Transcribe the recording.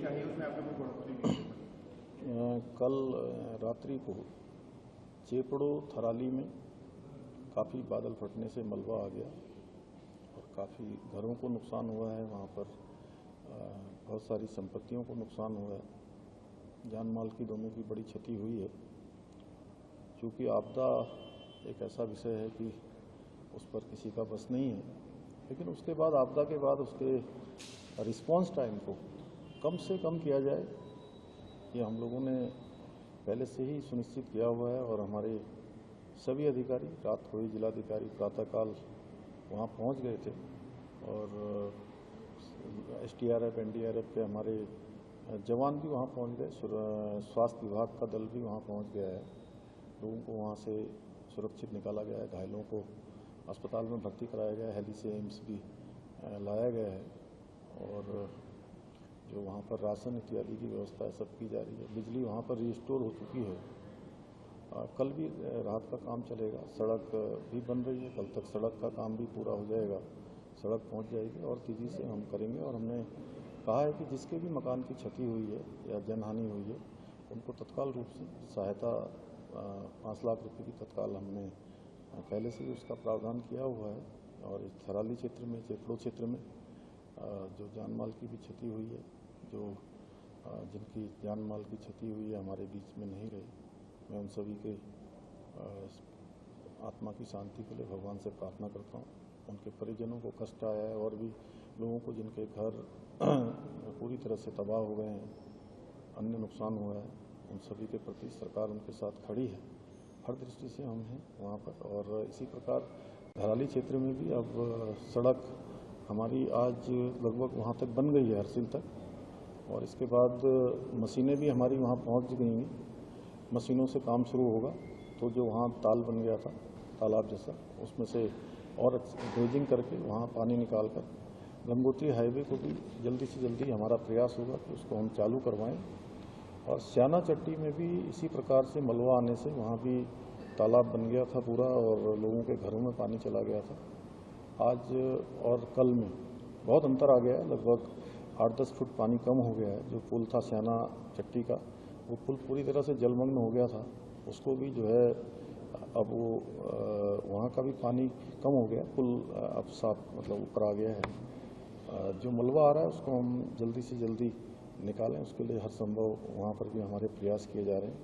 चाहिए उसमें आपने कोई बढ़ोतरी की है? कल रात्रि को चेपड़ो थराली में काफ़ी बादल फटने से मलबा आ गया और काफ़ी घरों को नुकसान हुआ है। वहाँ पर बहुत सारी संपत्तियों को नुकसान हुआ है। जान माल की दोनों की बड़ी क्षति हुई है। क्योंकि आपदा एक ऐसा विषय है कि उस पर किसी का बस नहीं है, लेकिन उसके बाद आपदा के बाद उसके रिस्पांस टाइम को कम से कम किया जाए, ये हम लोगों ने पहले से ही सुनिश्चित किया हुआ है। और हमारे सभी अधिकारी, रात को ही जिलाधिकारी प्रातःकाल वहाँ पहुँच गए थे और SDRF NDRF के हमारे जवान भी वहाँ पहुँच गए। स्वास्थ्य विभाग का दल भी वहाँ पहुँच गया है। लोगों को वहाँ से सुरक्षित निकाला गया है। घायलों को अस्पताल में भर्ती कराया गया है। हेली से एम्स भी लाया गया है और जो वहाँ पर राशन इत्यादि की व्यवस्था है सब की जा रही है। बिजली वहाँ पर रिस्टोर हो चुकी है। कल भी रात का काम चलेगा। सड़क भी बन रही है। कल तक सड़क का काम भी पूरा हो जाएगा। सड़क पहुँच जाएगी और तेज़ी से हम करेंगे। और हमने कहा है कि जिसके भी मकान की क्षति हुई है या जनहानि हुई है उनको तत्काल रूप से सहायता 5 लाख रुपये की तत्काल हमने पहले से ही उसका प्रावधान किया हुआ है। और इस थराली क्षेत्र में, चेपड़ो क्षेत्र में जो जान माल की भी क्षति हुई है, जो जिनकी जान माल की क्षति हुई है हमारे बीच में नहीं रहे, मैं उन सभी के आत्मा की शांति के लिए भगवान से प्रार्थना करता हूँ। उनके परिजनों को कष्ट आया है और भी लोगों को जिनके घर पूरी तरह से तबाह हो गए हैं, अन्य नुकसान हुआ है, उन सभी के प्रति सरकार उनके साथ खड़ी है। हर दृष्टि से हम हैं वहाँ पर। और इसी प्रकार धराली क्षेत्र में भी अब सड़क हमारी आज लगभग वहाँ तक बन गई है, हरसिल तक। और इसके बाद मशीनें भी हमारी वहाँ पहुँच गई हैं। मशीनों से काम शुरू होगा तो जो वहाँ ताल बन गया था, तालाब जैसा, उसमें से और ड्रेजिंग करके वहाँ पानी निकाल कर गंगोत्री हाईवे को भी जल्दी से जल्दी हमारा प्रयास होगा कि उसको हम चालू करवाएं। और स्याना चट्टी में भी इसी प्रकार से मलबा आने से वहाँ भी तालाब बन गया था पूरा और लोगों के घरों में पानी चला गया था। आज और कल में बहुत अंतर आ गया है। लगभग 8-10 फुट पानी कम हो गया है। जो पुल था स्याना चट्टी का, वो पुल पूरी तरह से जलमग्न हो गया था। उसको भी जो है अब वो वहाँ का भी पानी कम हो गया। पुल अब साफ मतलब ऊपर आ गया है। जो मलबा आ रहा है उसको हम जल्दी से जल्दी निकालें, उसके लिए हर संभव वहाँ पर भी हमारे प्रयास किए जा रहे हैं।